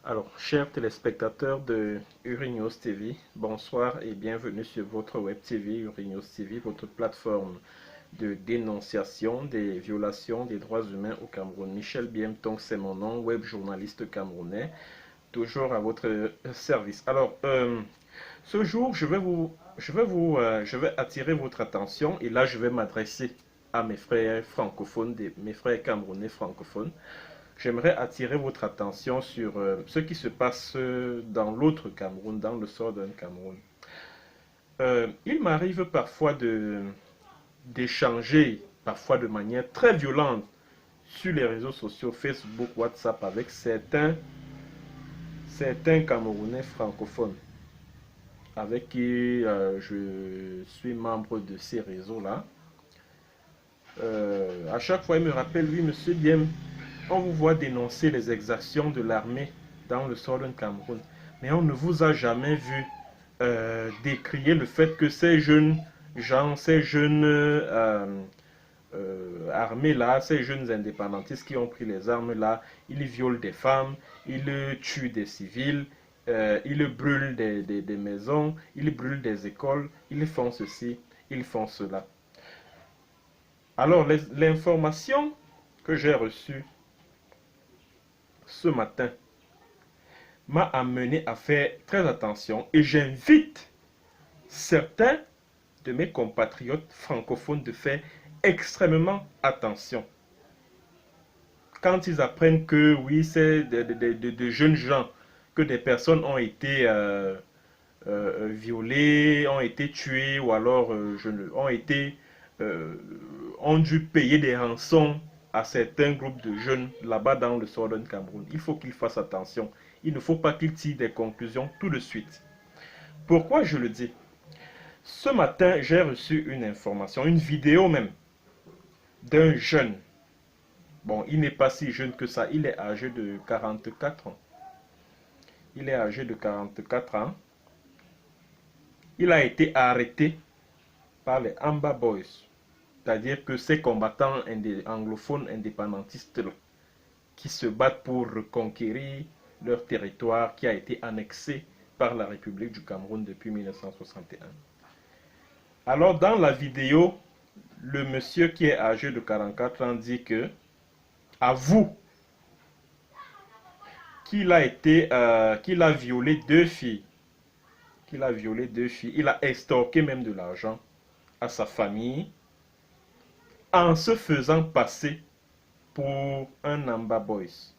Alors, chers téléspectateurs de Urinews TV, bonsoir et bienvenue sur votre web TV, Urinews TV, votre plateforme de dénonciation des violations des droits humains au Cameroun. Michel Biemtong, c'est mon nom, web journaliste camerounais, toujours à votre service. Alors, ce jour, je vais attirer votre attention et là, je vais m'adresser à mes frères francophones, mes frères camerounais francophones. J'aimerais attirer votre attention sur ce qui se passe dans l'autre Cameroun, dans le Southern Cameroun. Il m'arrive parfois d'échanger, parfois de manière très violente, sur les réseaux sociaux, Facebook, WhatsApp, avec certains Camerounais francophones, avec qui je suis membre de ces réseaux-là. À chaque fois, il me rappelle, oui, monsieur Diem, on vous voit dénoncer les exactions de l'armée dans le Southern Cameroun, mais on ne vous a jamais vu décrier le fait que ces jeunes gens, ces jeunes armés-là, ces jeunes indépendantistes qui ont pris les armes-là, ils violent des femmes, ils tuent des civils, ils brûlent des maisons, ils brûlent des écoles, ils font ceci, ils font cela. Alors, l'information que j'ai reçue ce matin m'a amené à faire très attention et j'invite certains de mes compatriotes francophones de faire extrêmement attention. Quand ils apprennent que oui, c'est de jeunes gens, que des personnes ont été violées, ont été tuées ou alors ont dû payer des rançons à certains groupes de jeunes là-bas dans le Southern Cameroun. Il faut qu'ils fassent attention. Il ne faut pas qu'ils tirent des conclusions tout de suite. Pourquoi je le dis? Ce matin, j'ai reçu une information, une vidéo même, d'un jeune. Bon, il n'est pas si jeune que ça, il est âgé de 44 ans. Il est âgé de 44 ans. Il a été arrêté par les Amba Boys. C'est-à-dire que ces combattants anglophones indépendantistes là, qui se battent pour reconquérir leur territoire qui a été annexé par la République du Cameroun depuis 1961. Alors dans la vidéo, le monsieur qui est âgé de 44 ans dit que, avoue qu'il a violé deux filles. Qu'il a violé deux filles. Il a extorqué même de l'argent à sa famille en se faisant passer pour un Amba Boys.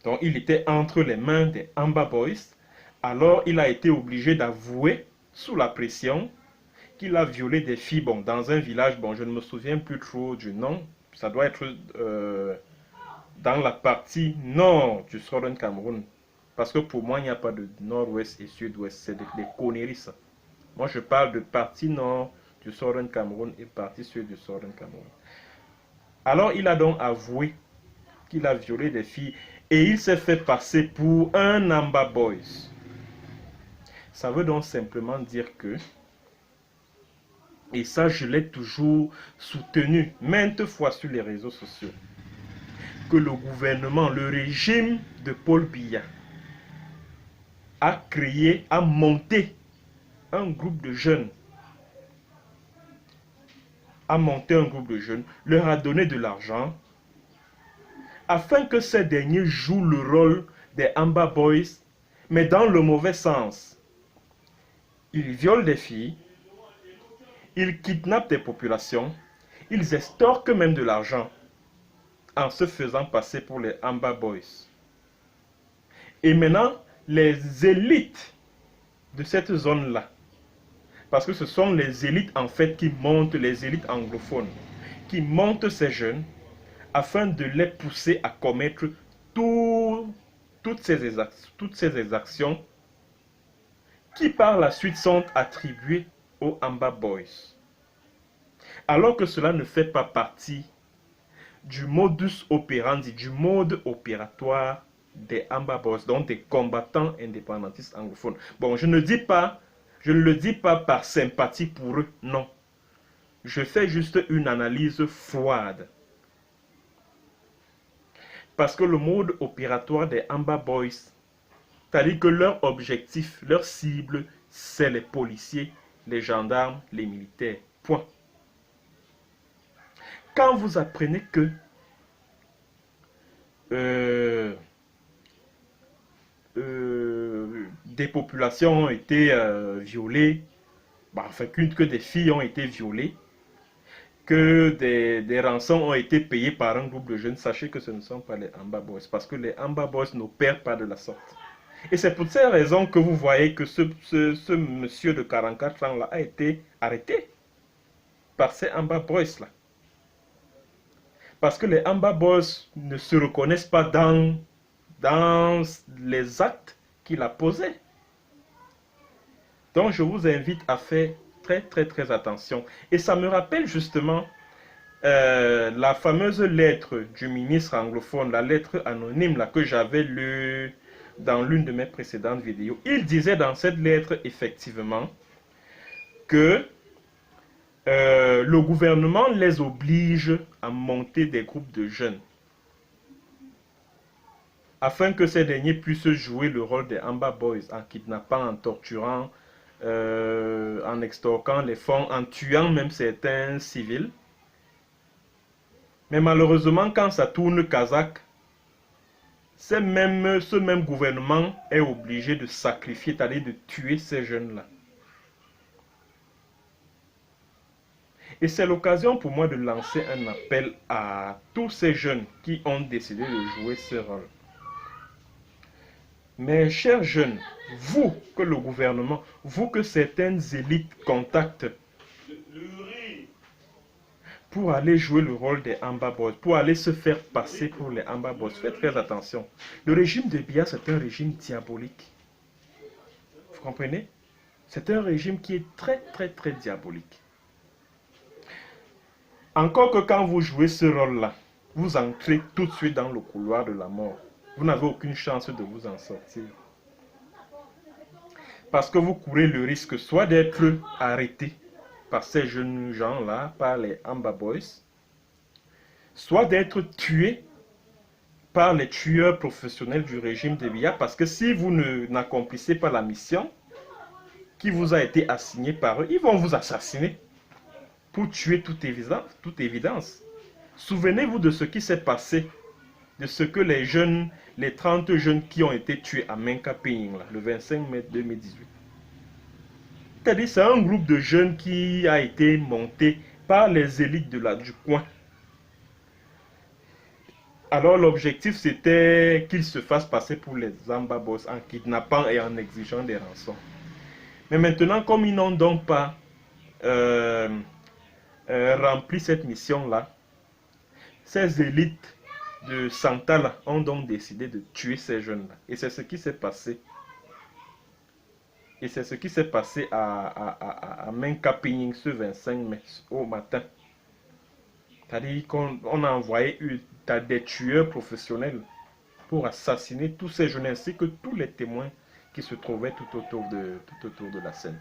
Donc il était entre les mains des Amba Boys. Alors il a été obligé d'avouer sous la pression qu'il a violé des filles dans un village. Bon, je ne me souviens plus trop du nom. Ça doit être dans la partie nord du Southern Cameroun. Parce que pour moi, il n'y a pas de nord-ouest et sud-ouest. C'est des conneries, ça. Moi, je parle de partie nord du Southern Cameroun et partie sud du Southern Cameroun. Alors, il a donc avoué qu'il a violé des filles et il s'est fait passer pour un Amba Boys. Ça veut donc simplement dire que, et ça je l'ai toujours soutenu maintes fois sur les réseaux sociaux, que le gouvernement, le régime de Paul Biya a monté un groupe de jeunes, leur a donné de l'argent afin que ces derniers jouent le rôle des Amba Boys, mais dans le mauvais sens. Ils violent des filles, ils kidnappent des populations, ils extorquent même de l'argent en se faisant passer pour les Amba Boys. Et maintenant, les élites de cette zone-là, parce que ce sont les élites en fait qui montent, les élites anglophones, qui montent ces jeunes afin de les pousser à commettre toutes ces exactions qui par la suite sont attribuées aux Amba Boys. Alors que cela ne fait pas partie du modus operandi, du mode opératoire des Amba Boys, donc des combattants indépendantistes anglophones. Bon, je ne le dis pas par sympathie pour eux, non. Je fais juste une analyse froide. Parce que le mode opératoire des Amba Boys, c'est-à-dire que leur objectif, leur cible, c'est les policiers, les gendarmes, les militaires. Point. Quand vous apprenez que des populations ont été violées, enfin que des filles ont été violées, que des rançons ont été payées par un groupe de jeunes, sachez que ce ne sont pas les Amba Boys, parce que les Amba Boys n'opèrent pas de la sorte. Et c'est pour ces raisons que vous voyez que ce monsieur de 44 ans là a été arrêté par ces Amba Boys là. Parce que les Amba Boys ne se reconnaissent pas dans les actes qu'il a posés. Donc je vous invite à faire très attention. Et ça me rappelle justement la fameuse lettre du ministre anglophone, la lettre anonyme là, que j'avais lue dans l'une de mes précédentes vidéos. Il disait dans cette lettre effectivement que le gouvernement les oblige à monter des groupes de jeunes afin que ces derniers puissent jouer le rôle des Amba Boys en kidnappant, en torturant, en extorquant les fonds, en tuant même certains civils. Mais malheureusement, quand ça tourne kazakh, ce même gouvernement est obligé de sacrifier, c'est-à-dire de tuer ces jeunes-là. Et c'est l'occasion pour moi de lancer un appel à tous ces jeunes qui ont décidé de jouer ce rôle. Mes chers jeunes, vous que le gouvernement, vous que certaines élites contactent pour aller jouer le rôle des Amba Boys, pour aller se faire passer pour les Amba Boys, faites très attention. Le régime de Biya, c'est un régime diabolique. Vous comprenez? C'est un régime qui est très diabolique. Encore que quand vous jouez ce rôle-là, vous entrez tout de suite dans le couloir de la mort. Vous n'avez aucune chance de vous en sortir. Parce que vous courez le risque soit d'être arrêté par ces jeunes gens-là, par les Amba Boys, soit d'être tué par les tueurs professionnels du régime de Biya, parce que si vous n'accomplissez pas la mission qui vous a été assignée par eux, ils vont vous assassiner pour tuer toute évidence. Souvenez-vous de ce qui s'est passé, de ce que les 30 jeunes qui ont été tués à Menkaping, le 25 mai 2018. C'est-à-dire c'est un groupe de jeunes qui a été monté par les élites du coin. Alors l'objectif c'était qu'ils se fassent passer pour les Amba Boys en kidnappant et en exigeant des rançons. Mais maintenant, comme ils n'ont donc pas rempli cette mission-là, ces élites de Santala ont donc décidé de tuer ces jeunes-là. Et c'est ce qui s'est passé. Et c'est ce qui s'est passé à Menkaping ce 25 mai au matin. C'est-à-dire qu'on a envoyé des tueurs professionnels pour assassiner tous ces jeunes ainsi que tous les témoins qui se trouvaient tout autour de la scène.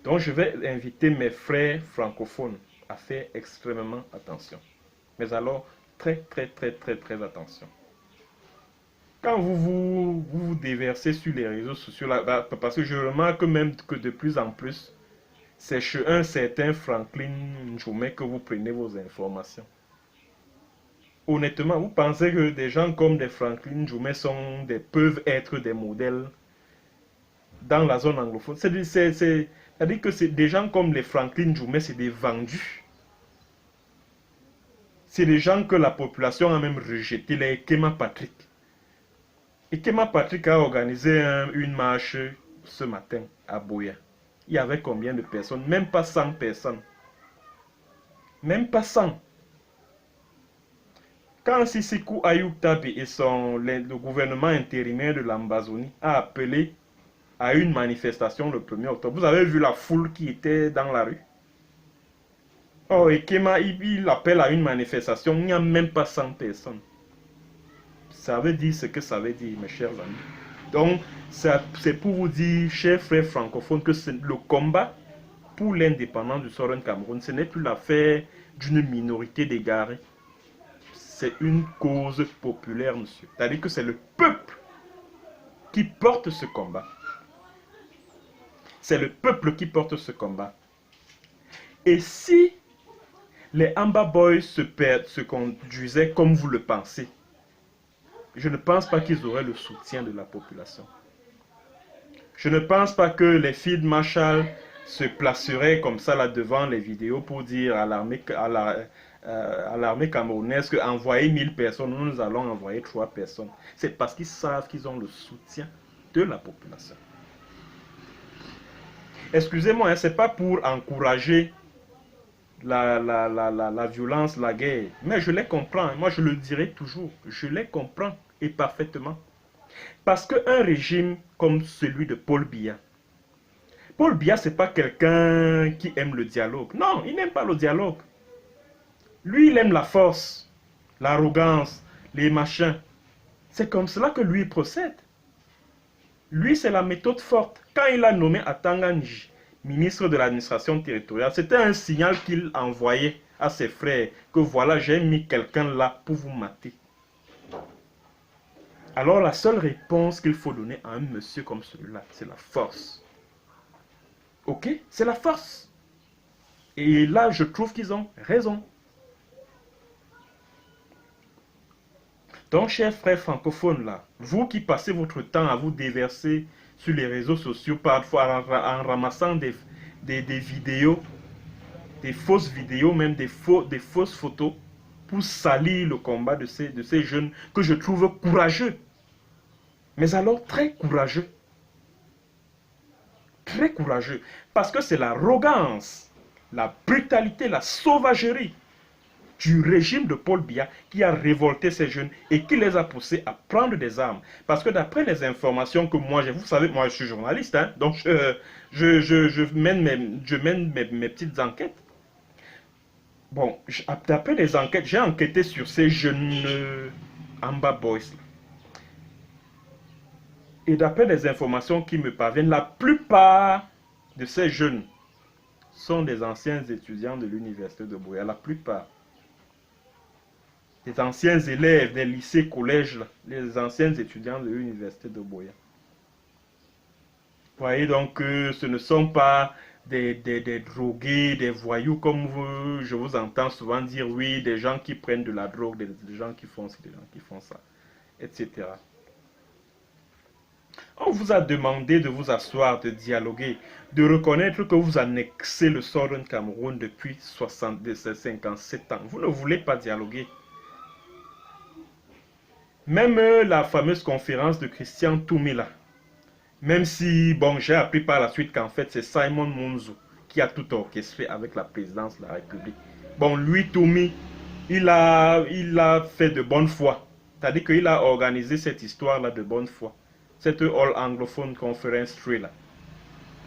Donc je vais inviter mes frères francophones à faire extrêmement attention. Mais alors, très attention. Quand vous déversez sur les réseaux sociaux, là, parce que je remarque même que de plus en plus, c'est chez un certain Franklin Njoumé que vous prenez vos informations. Honnêtement, vous pensez que des gens comme des Franklin Njoumé peuvent être des modèles dans la zone anglophone? C'est-à-dire que c'est des gens comme les Franklin Njoumé, c'est des vendus. C'est des gens que la population a même rejeté, les Kema Patrick. Et Kema Patrick a organisé une marche ce matin à Boya. Il y avait combien de personnes? Même pas 100 personnes. Même pas 100. Quand Sisiku Ayub Tabe et le gouvernement intérimaire de l'Ambazonie a appelé à une manifestation le 1er octobre, vous avez vu la foule qui était dans la rue? Oh, et Kema, il appelle à une manifestation, il n'y a même pas 100 personnes. Ça veut dire ce que ça veut dire, mes chers amis. Donc, c'est pour vous dire, chers frères francophones, que le combat pour l'indépendance du Southern Cameroun, ce n'est plus l'affaire d'une minorité d'égarés. C'est une cause populaire, monsieur. C'est-à-dire que c'est le peuple qui porte ce combat. C'est le peuple qui porte ce combat. Et si les Amba Boys se conduisaient comme vous le pensez, je ne pense pas qu'ils auraient le soutien de la population. Je ne pense pas que les Field Marshal se placeraient comme ça là devant les vidéos pour dire à l'armée camerounaise qu'envoyer 1000 personnes, nous allons envoyer 3 personnes. C'est parce qu'ils savent qu'ils ont le soutien de la population. Excusez-moi, hein, ce n'est pas pour encourager la violence, la guerre. Mais je les comprends. Moi, je le dirai toujours. Je les comprends et parfaitement. Parce qu'un régime comme celui de Paul Biya, ce n'est pas quelqu'un qui aime le dialogue. Non, il n'aime pas le dialogue. Lui, il aime la force, l'arrogance, les machins. C'est comme cela que lui procède. Lui, c'est la méthode forte. Quand il a nommé Atanganji ministre de l'administration territoriale, c'était un signal qu'il envoyait à ses frères que voilà, j'ai mis quelqu'un là pour vous mater. Alors la seule réponse qu'il faut donner à un monsieur comme celui-là, c'est la force. Ok? C'est la force. Et là, je trouve qu'ils ont raison. Donc, chers frères francophones, là, vous qui passez votre temps à vous déverser sur les réseaux sociaux, parfois en ramassant des vidéos, des fausses vidéos, même des fausses photos, pour salir le combat de ces jeunes que je trouve courageux. Mais alors, très courageux. Très courageux. Parce que c'est l'arrogance, la brutalité, la sauvagerie du régime de Paul Biya qui a révolté ces jeunes et qui les a poussés à prendre des armes. Parce que d'après les informations que moi j'ai, vous savez, moi je suis journaliste, hein, donc je mène mes petites enquêtes. Bon, d'après les enquêtes, j'ai enquêté sur ces jeunes Amba Boys. Et d'après les informations qui me parviennent, la plupart de ces jeunes sont des anciens étudiants de l'université de Buea, la plupart. Les anciens élèves des lycées, collèges, les anciens étudiants de l'université de Buea. Vous voyez donc que ce ne sont pas des drogués, des voyous, comme je vous entends souvent dire, oui, des gens qui prennent de la drogue, des gens qui font ci, des gens qui font ça, etc. On vous a demandé de vous asseoir, de dialoguer, de reconnaître que vous annexez le Southern Cameroun depuis 57 ans. Vous ne voulez pas dialoguer. Même la fameuse conférence de Christian Toumila, même si, bon, j'ai appris par la suite qu'en fait, c'est Simon Monzo qui a tout orchestré avec la présidence de la République. Bon, lui, Toumi, il a fait de bonne foi. C'est-à-dire qu'il a organisé cette histoire-là de bonne foi. Cette All Anglophone Conference Tree-là.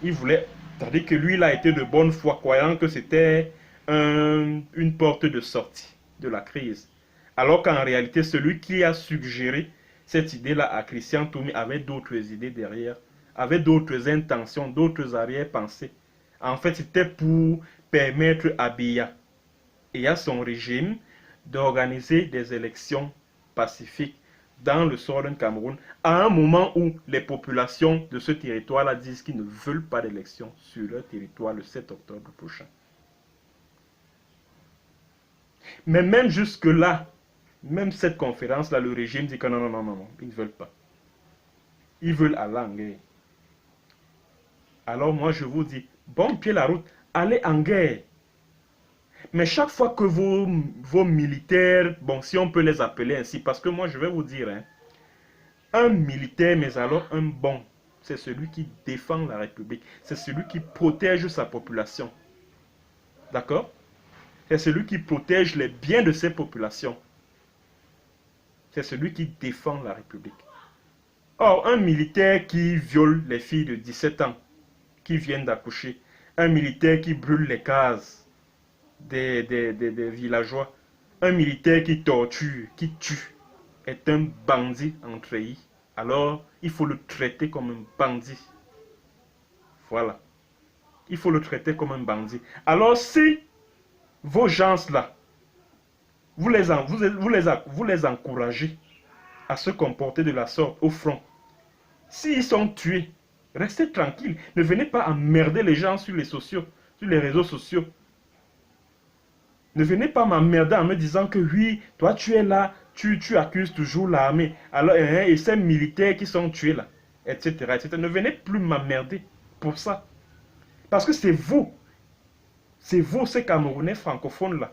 Il voulait, c'est-à-dire que lui, il a été de bonne foi, croyant que c'était une porte de sortie de la crise. Alors qu'en réalité, celui qui a suggéré cette idée-là à Christian Toumi avait d'autres idées derrière, avait d'autres intentions, d'autres arrière-pensées. En fait, c'était pour permettre à Biya et à son régime d'organiser des élections pacifiques dans le Southern Cameroun, à un moment où les populations de ce territoire-là disent qu'ils ne veulent pas d'élections sur leur territoire le 7 octobre prochain. Mais même jusque-là, même cette conférence-là, le régime dit que non, ils ne veulent pas. Ils veulent aller en guerre. Alors moi, je vous dis, bon pied la route, allez en guerre. Mais chaque fois que vos militaires, bon, si on peut les appeler ainsi, parce que moi, je vais vous dire, hein, un militaire, mais alors un bon, c'est celui qui défend la République. C'est celui qui protège sa population. D'accord? C'est celui qui protège les biens de ses populations. C'est celui qui défend la République. Or, un militaire qui viole les filles de 17 ans, qui viennent d'accoucher, un militaire qui brûle les cases des villageois. Un militaire qui torture, qui tue, est un bandit en treillis. Alors, il faut le traiter comme un bandit. Voilà. Il faut le traiter comme un bandit. Alors, si vos gens-là, vous les encouragez à se comporter de la sorte au front, s'ils sont tués, restez tranquille. Ne venez pas emmerder les gens sur les sociaux, sur les réseaux sociaux. Ne venez pas m'emmerder en me disant que oui, toi tu es là, tu accuses toujours l'armée. Alors, et ces militaires qui sont tués là, etc., etc. Ne venez plus m'emmerder pour ça. Parce que c'est vous, ces Camerounais francophones là,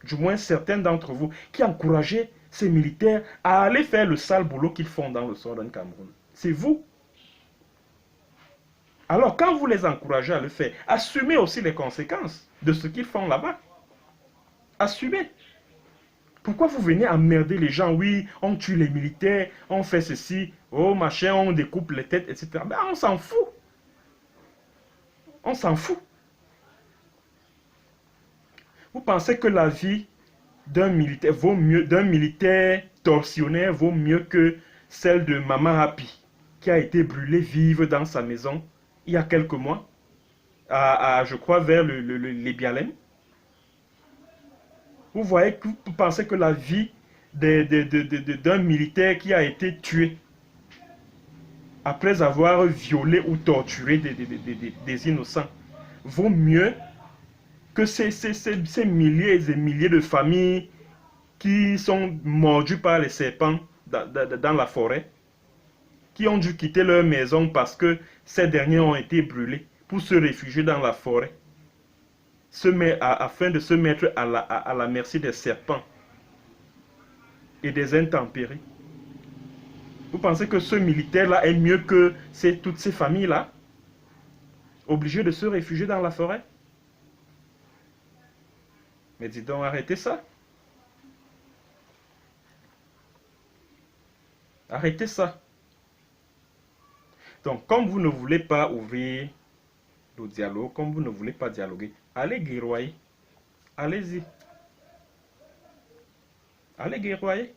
du moins certains d'entre vous, qui encouragez ces militaires à aller faire le sale boulot qu'ils font dans le Southern Cameroun. C'est vous. Alors, quand vous les encouragez à le faire, assumez aussi les conséquences de ce qu'ils font là-bas. Assumez. Pourquoi vous venez emmerder les gens? Oui, on tue les militaires, on fait ceci, oh machin, on découpe les têtes, etc. Ben, on s'en fout. On s'en fout. Vous pensez que la vie d'un militaire vaut mieux, d'un militaire tortionnaire vaut mieux que celle de Maman Happy, qui a été brûlée vive dans sa maison il y a quelques mois, je crois, vers les Bialem. Vous voyez, vous pensez que la vie d'un militaire qui a été tué après avoir violé ou torturé des innocents vaut mieux que ces milliers et milliers de familles qui sont mordues par les serpents dans la forêt, qui ont dû quitter leur maison parce que ces derniers ont été brûlés pour se réfugier dans la forêt, afin de se mettre à la merci des serpents et des intempéries. Vous pensez que ce militaire-là est mieux que toutes ces familles-là, obligées de se réfugier dans la forêt? Mais dis donc, arrêtez ça. Arrêtez ça. Donc, comme vous ne voulez pas ouvrir le dialogue, comme vous ne voulez pas dialoguer, allez guerroyer. Allez-y. Allez guerroyer.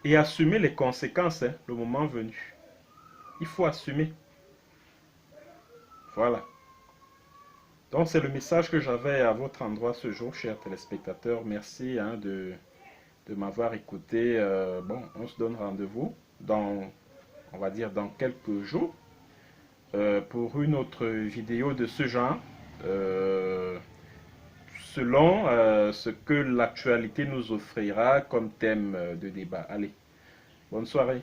Et assumer les conséquences, hein, le moment venu. Il faut assumer. Voilà. Donc, c'est le message que j'avais à votre endroit ce jour, chers téléspectateurs. Merci hein, de m'avoir écouté. Bon, on se donne rendez-vous dans, on va dire, dans quelques jours pour une autre vidéo de ce genre, selon ce que l'actualité nous offrira comme thème de débat. Allez, bonne soirée.